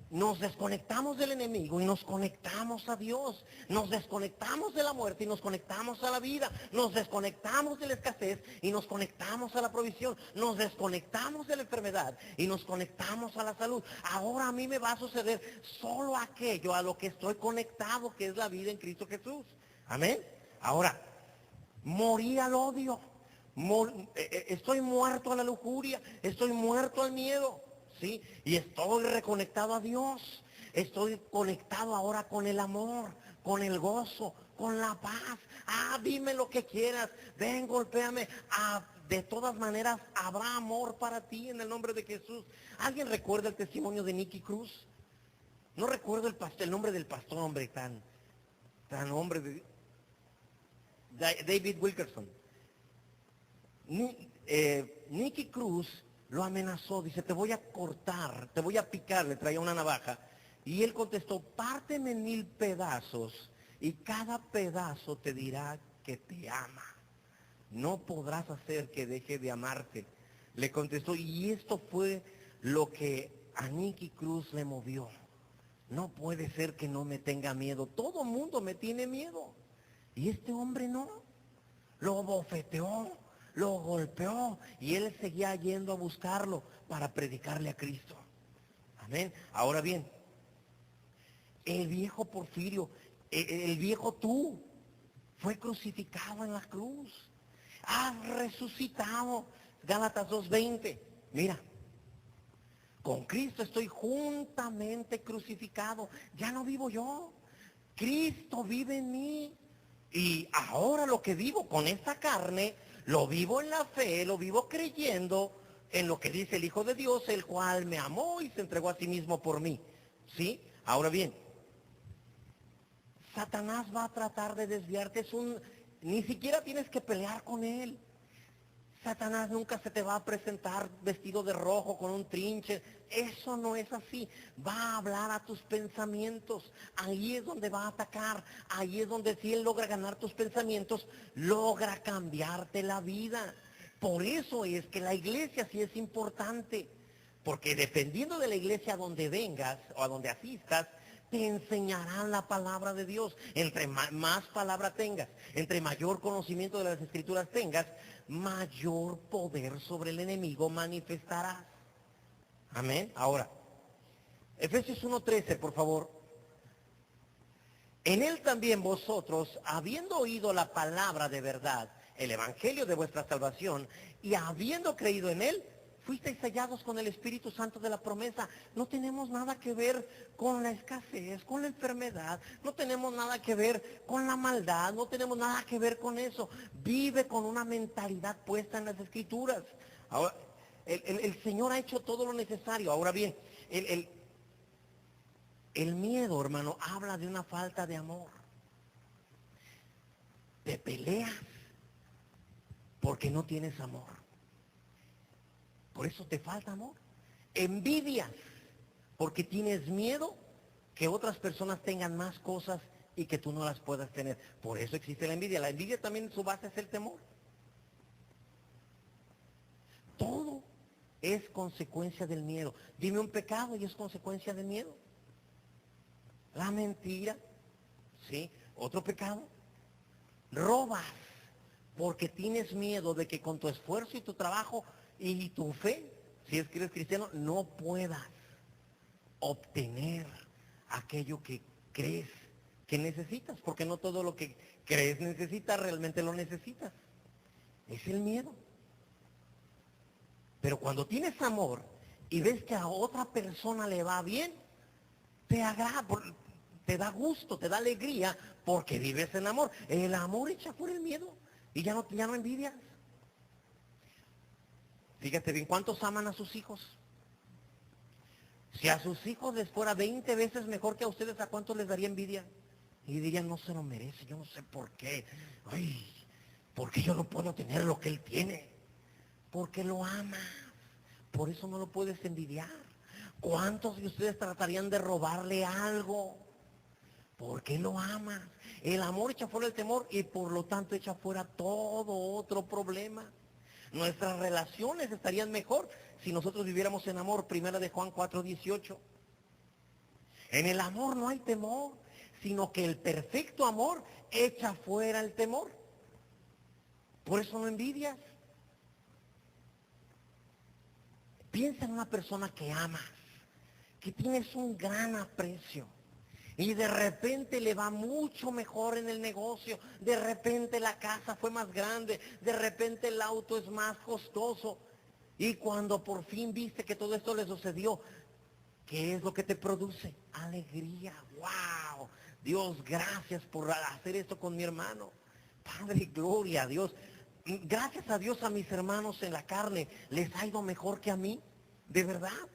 nos desconectamos del enemigo y nos conectamos a Dios. Nos desconectamos de la muerte y nos conectamos a la vida. Nos desconectamos de la escasez y nos conectamos a la provisión. Nos desconectamos de la enfermedad y nos conectamos a la salud. Ahora a mí me va a suceder solo aquello a lo que estoy conectado, que es la vida en Cristo Jesús. Amén. Ahora, morí al odio. Estoy muerto a la lujuria. Estoy muerto al miedo. ¿Sí? Y estoy reconectado a Dios. Estoy conectado ahora con el amor, con el gozo, con la paz. Dime lo que quieras. Ven, golpéame. De todas maneras, habrá amor para ti en el nombre de Jesús. ¿Alguien recuerda el testimonio de Nicky Cruz? No recuerdo el nombre del pastor, hombre, tan hombre de David Wilkerson. Nicky Cruz lo amenazó, dice, te voy a cortar, te voy a picar, le traía una navaja. Y él contestó, párteme en 1000 pedazos y cada pedazo te dirá que te ama. No podrás hacer que deje de amarte. Le contestó, y esto fue lo que a Nicky Cruz le movió. No puede ser que no me tenga miedo. Todo mundo me tiene miedo. Y este hombre no. Lo bofeteó, lo golpeó y él seguía yendo a buscarlo para predicarle a Cristo. Amén. Ahora bien, el viejo Porfirio, el viejo tú, fue crucificado en la cruz. Has resucitado. Gálatas 2:20. Mira, con Cristo estoy juntamente crucificado. Ya no vivo yo. Cristo vive en mí. Y ahora lo que vivo con esta carne, lo vivo en la fe, lo vivo creyendo en lo que dice el Hijo de Dios, el cual me amó y se entregó a sí mismo por mí. ¿Sí? Ahora bien, Satanás va a tratar de desviarte. Ni siquiera tienes que pelear con él. Satanás nunca se te va a presentar vestido de rojo con un trinche. Eso no es así. Va a hablar a tus pensamientos. Ahí es donde va a atacar. Ahí es donde si él logra ganar tus pensamientos, logra cambiarte la vida. Por eso es que la iglesia sí es importante. Porque dependiendo de la iglesia a donde vengas o a donde asistas, te enseñarán la palabra de Dios. Entre más palabra tengas, entre mayor conocimiento de las escrituras tengas, mayor poder sobre el enemigo manifestarás. Amén. Ahora, Efesios 1:13, por favor. En él también vosotros, habiendo oído la palabra de verdad, el evangelio de vuestra salvación, y habiendo creído en él, Fuisteis sellados con el Espíritu Santo de la promesa. No tenemos nada que ver con la escasez, con la enfermedad. No tenemos nada que ver con la maldad. No tenemos nada que ver con eso. Vive con una mentalidad puesta en las Escrituras. Ahora, el Señor ha hecho todo lo necesario. Ahora bien, el miedo, hermano, habla de una falta de amor. Te peleas porque no tienes amor. Por eso te falta amor. Envidias porque tienes miedo que otras personas tengan más cosas y que tú no las puedas tener. Por eso existe la envidia. La envidia también en su base es el temor. Todo es consecuencia del miedo. Dime un pecado y es consecuencia del miedo. La mentira, ¿sí? Otro pecado. Robas porque tienes miedo de que con tu esfuerzo y tu trabajo y tu fe, si es que eres cristiano, no puedas obtener aquello que crees que necesitas, porque no todo lo que crees necesitas realmente lo necesitas. Es el miedo. Pero cuando tienes amor y ves que a otra persona le va bien, te agrada, te da gusto, te da alegría, porque vives en amor. El amor echa fuera el miedo y ya no envidias. Fíjate bien, ¿cuántos aman a sus hijos? Si a sus hijos les fuera 20 veces mejor que a ustedes, ¿a cuántos les daría envidia? Y dirían, no se lo merece, yo no sé por qué. Ay, ¿por qué yo no puedo tener lo que él tiene? Porque lo ama. Por eso no lo puedes envidiar. ¿Cuántos de ustedes tratarían de robarle algo? Porque lo ama. El amor echa fuera el temor y por lo tanto echa fuera todo otro problema. Nuestras relaciones estarían mejor si nosotros viviéramos en amor. Primera de Juan 4:18. En el amor no hay temor, sino que el perfecto amor echa fuera el temor. Por eso no envidias. Piensa en una persona que amas, que tienes un gran aprecio. Y de repente le va mucho mejor en el negocio, de repente la casa fue más grande, de repente el auto es más costoso. Y cuando por fin viste que todo esto le sucedió, ¿qué es lo que te produce? Alegría. ¡Wow! Dios, gracias por hacer esto con mi hermano. Padre, gloria a Dios. Gracias a Dios a mis hermanos en la carne les ha ido mejor que a mí. De verdad.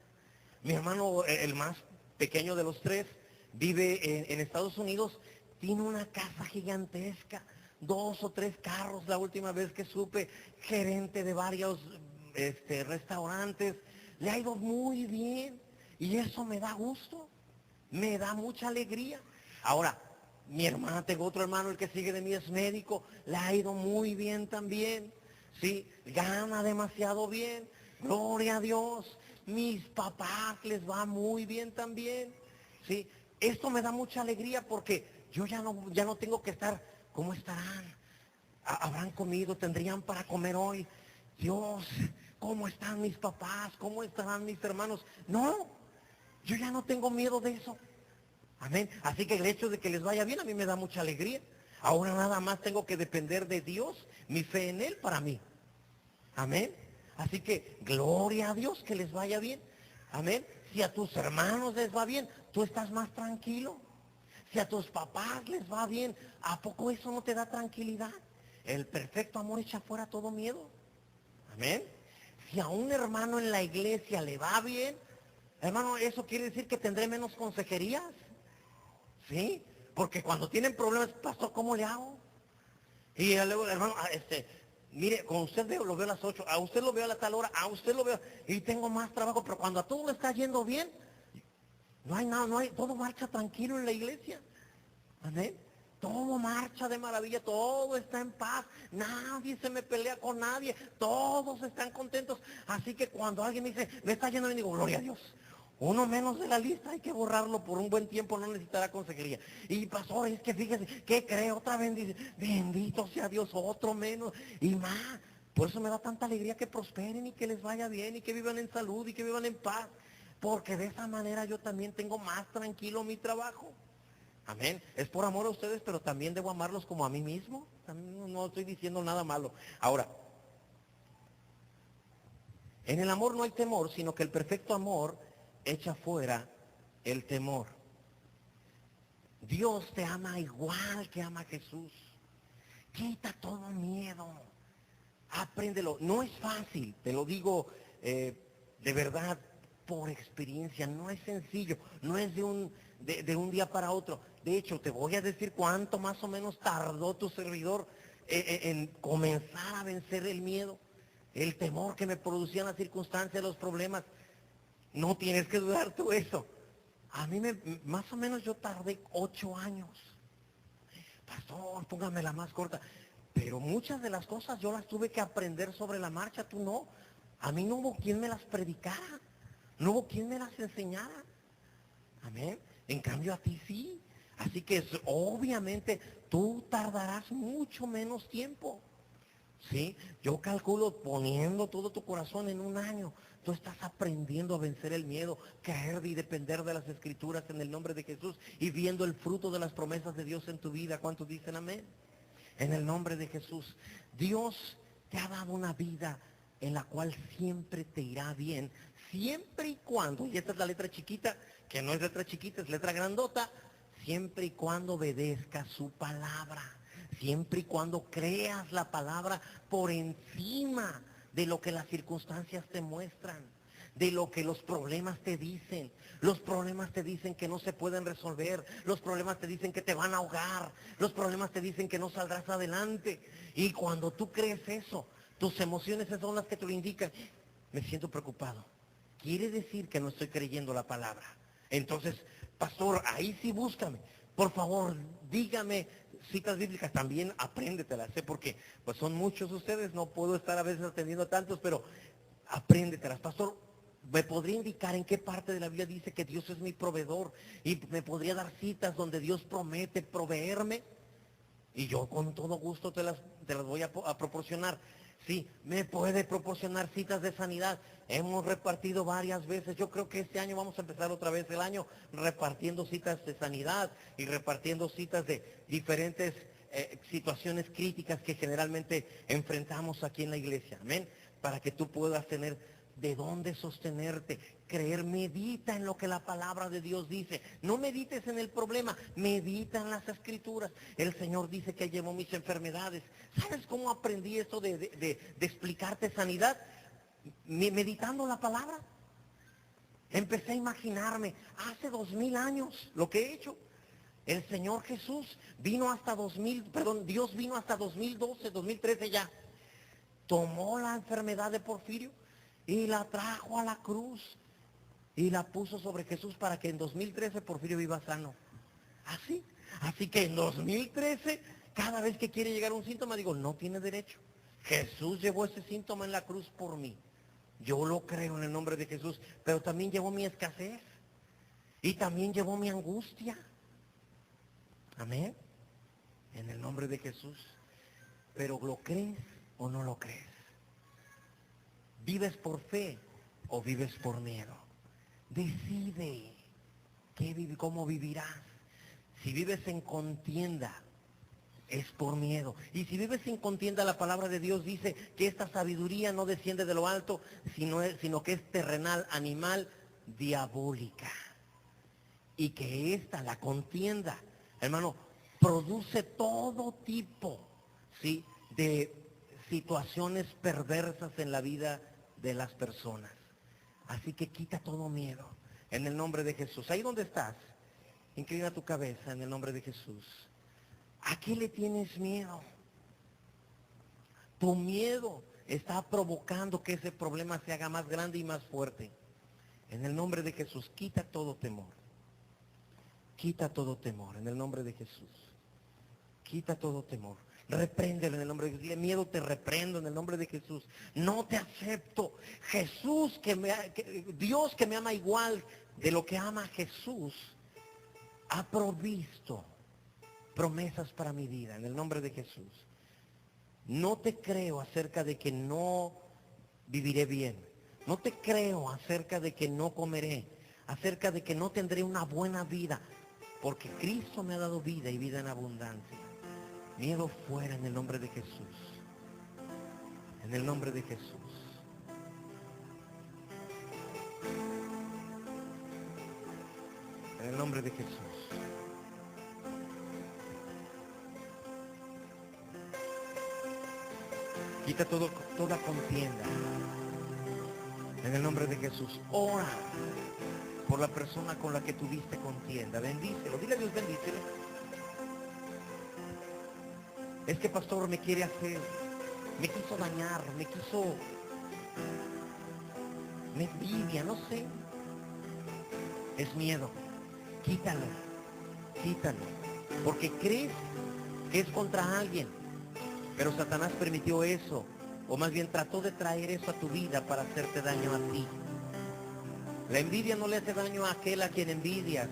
Mi hermano, el más pequeño de los tres, vive en Estados Unidos, tiene una casa gigantesca, 2 o 3 carros, la última vez que supe, gerente de varios restaurantes, le ha ido muy bien y eso me da gusto, me da mucha alegría. Ahora, mi hermana, tengo otro hermano, el que sigue de mí es médico, le ha ido muy bien también, sí, gana demasiado bien, gloria a Dios. Mis papás les va muy bien también, ¿sí? Esto me da mucha alegría porque yo ya no tengo que estar, ¿cómo estarán? ¿Habrán comido? ¿Tendrían para comer hoy? Dios, ¿cómo están mis papás? ¿Cómo estarán mis hermanos? No, yo ya no tengo miedo de eso. Amén. Así que el hecho de que les vaya bien a mí me da mucha alegría. Ahora nada más tengo que depender de Dios, mi fe en Él para mí. Amén. Así que gloria a Dios, que les vaya bien. Amén. Si a tus hermanos les va bien, tú estás más tranquilo. Si a tus papás les va bien, ¿a poco eso no te da tranquilidad? El perfecto amor echa fuera todo miedo. Amén. Si a un hermano en la iglesia le va bien, hermano, eso quiere decir que tendré menos consejerías. ¿Sí? Porque cuando tienen problemas, pastor, ¿cómo le hago? Y luego, hermano, mire, con usted lo veo a las 8, a usted lo veo a la tal hora, a usted lo veo, y tengo más trabajo, pero cuando a todo le está yendo bien, no hay nada, todo marcha tranquilo en la iglesia. Amén. Todo marcha de maravilla, todo está en paz, nadie se me pelea con nadie, todos están contentos. Así que cuando alguien me dice, me está yendo bien, digo, gloria a Dios. Uno menos de la lista, hay que borrarlo por un buen tiempo, no necesitará consejería. Y pastor, es que fíjese, ¿qué cree? Otra vez dice, bendito sea Dios, otro menos y más. Por eso me da tanta alegría que prosperen y que les vaya bien y que vivan en salud y que vivan en paz. Porque de esa manera yo también tengo más tranquilo mi trabajo. Amén. Es por amor a ustedes, pero también debo amarlos como a mí mismo. También no estoy diciendo nada malo. Ahora, En el amor no hay temor, sino que el perfecto amor echa fuera el temor. Dios te ama igual que ama a Jesús. Quita todo miedo. Apréndelo. No es fácil, te lo digo de verdad por experiencia. No es sencillo, no es de un día para otro. De hecho, te voy a decir cuánto más o menos tardó tu servidor en comenzar a vencer el miedo, el temor que me producían las circunstancias, los problemas. No tienes que dudar tú eso. A mí más o menos yo tardé 8 años. Pastor, póngame la más corta. Pero muchas de las cosas yo las tuve que aprender sobre la marcha, tú no. A mí no hubo quien me las predicara, no hubo quien me las enseñara. Amén. En cambio a ti sí. Así que obviamente tú tardarás mucho menos tiempo. ¿Sí? Yo calculo poniendo todo tu corazón en 1 año. Tú estás aprendiendo a vencer el miedo, caer y depender de las escrituras en el nombre de Jesús y viendo el fruto de las promesas de Dios en tu vida. ¿Cuántos dicen amén? En el nombre de Jesús. Dios te ha dado una vida en la cual siempre te irá bien, siempre y cuando, y esta es la letra chiquita, que no es letra chiquita, es letra grandota, siempre y cuando obedezcas su palabra, siempre y cuando creas la palabra por encima de lo que las circunstancias te muestran, de lo que los problemas te dicen. Los problemas te dicen que no se pueden resolver. Los problemas te dicen que te van a ahogar. Los problemas te dicen que no saldrás adelante. Y cuando tú crees eso, tus emociones son las que te lo indican. Me siento preocupado. Quiere decir que no estoy creyendo la palabra. Entonces, pastor, ahí sí búscame. Por favor, dígame citas bíblicas. También apréndetelas, porque pues son muchos ustedes. No puedo estar a veces atendiendo a tantos, pero apréndetelas. Pastor, ¿me podría indicar en qué parte de la Biblia dice que Dios es mi proveedor? Y me podría dar citas donde Dios promete proveerme. Y yo con todo gusto te las voy a proporcionar. Sí, me puede proporcionar citas de sanidad. Hemos repartido varias veces. Yo creo que este año vamos a empezar otra vez el año repartiendo citas de sanidad y repartiendo citas de diferentes situaciones críticas que generalmente enfrentamos aquí en la iglesia. Amén. Para que tú puedas tener de dónde sostenerte, creer. Medita en lo que la palabra de Dios dice. No medites en el problema, medita en las escrituras. El Señor dice que llevó mis enfermedades. ¿Sabes cómo aprendí esto de explicarte sanidad? Meditando la palabra. Empecé a imaginarme hace 2000 años lo que he hecho. El Señor Jesús vino hasta Dios vino hasta 2012, 2013 ya. Tomó la enfermedad de Porfirio y la trajo a la cruz y la puso sobre Jesús para que en 2013 Porfirio viva sano. Así. Así que en 2013, cada vez que quiere llegar un síntoma, digo, no tiene derecho. Jesús llevó ese síntoma en la cruz por mí. Yo lo creo en el nombre de Jesús, pero también llevó mi escasez y también llevó mi angustia. Amén. En el nombre de Jesús. Pero ¿lo crees o no lo crees? ¿Vives por fe o vives por miedo? Decide cómo vivirás. Si vives en contienda, es por miedo. Y si vives en contienda, la palabra de Dios dice que esta sabiduría no desciende de lo alto, sino que es terrenal, animal, diabólica. Y que la contienda, hermano, produce todo tipo, ¿sí?, de situaciones perversas en la vida de las personas. Así que quita todo miedo en el nombre de Jesús. Ahí donde estás, inclina tu cabeza en el nombre de Jesús. ¿A qué le tienes miedo? Tu miedo está provocando que ese problema se haga más grande y más fuerte. En el nombre de Jesús, quita todo temor. Quita todo temor en el nombre de Jesús. Quita todo temor. Repréndelo en el nombre de Jesús. Dile, miedo, te reprendo en el nombre de Jesús. No te acepto. Jesús, Dios que me ama igual de lo que ama a Jesús, ha provisto promesas para mi vida en el nombre de Jesús. No te creo acerca de que no viviré bien. No te creo acerca de que no comeré, acerca de que no tendré una buena vida, porque Cristo me ha dado vida y vida en abundancia. Miedo fuera en el nombre de Jesús. En el nombre de Jesús. En el nombre de Jesús. Quita toda contienda. En el nombre de Jesús. Ora por la persona con la que tuviste contienda. Bendícelo. Dile a Dios, bendícelo. Es que pastor me quiere hacer, me quiso dañar, me envidia, no sé. Es miedo. Quítalo, quítalo. Porque crees que es contra alguien. Pero Satanás permitió eso. O más bien trató de traer eso a tu vida para hacerte daño a ti. La envidia no le hace daño a aquel a quien envidias,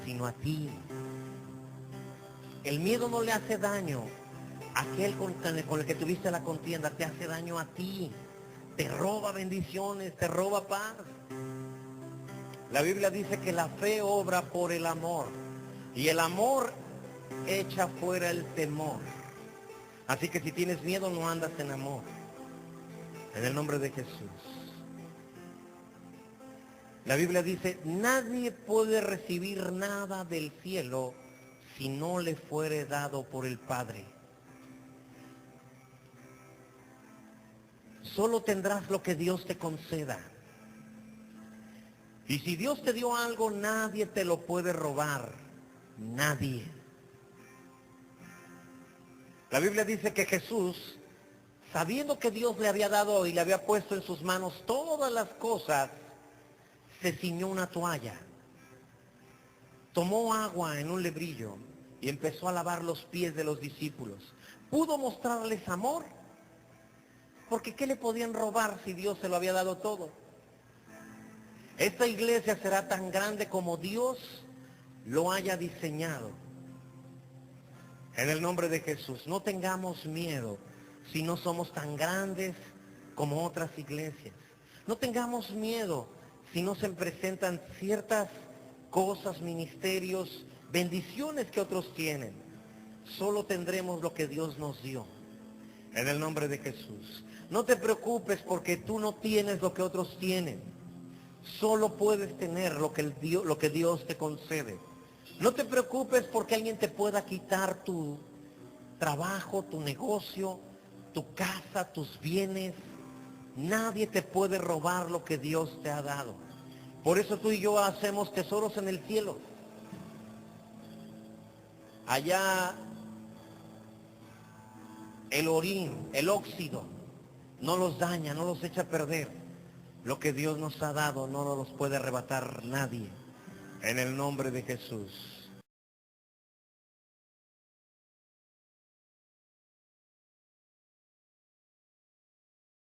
sino a ti. El miedo no le hace daño a aquel con el que tuviste la contienda, te hace daño a ti. Te roba bendiciones, te roba paz. La Biblia dice que la fe obra por el amor. Y el amor echa fuera el temor. Así que si tienes miedo, no andas en amor. En el nombre de Jesús. La Biblia dice, nadie puede recibir nada del cielo si no le fuere dado por el Padre. Solo tendrás lo que Dios te conceda. Y si Dios te dio algo, nadie te lo puede robar. Nadie. La Biblia dice que Jesús, sabiendo que Dios le había dado y le había puesto en sus manos todas las cosas, se ciñó una toalla, tomó agua en un lebrillo y empezó a lavar los pies de los discípulos. ¿Pudo mostrarles amor? Porque ¿qué le podían robar si Dios se lo había dado todo? Esta iglesia será tan grande como Dios lo haya diseñado. En el nombre de Jesús, no tengamos miedo si no somos tan grandes como otras iglesias. No tengamos miedo si no se presentan ciertas cosas, ministerios, bendiciones que otros tienen. Solo tendremos lo que Dios nos dio. En el nombre de Jesús. No te preocupes porque tú no tienes lo que otros tienen. Solo puedes tener lo que Dios te concede. No te preocupes porque alguien te pueda quitar tu trabajo, tu negocio, tu casa, tus bienes. Nadie te puede robar lo que Dios te ha dado. Por eso tú y yo hacemos tesoros en el cielo. Allá el orín, el óxido, no los daña, no los echa a perder. Lo que Dios nos ha dado no nos los puede arrebatar nadie. En el nombre de Jesús.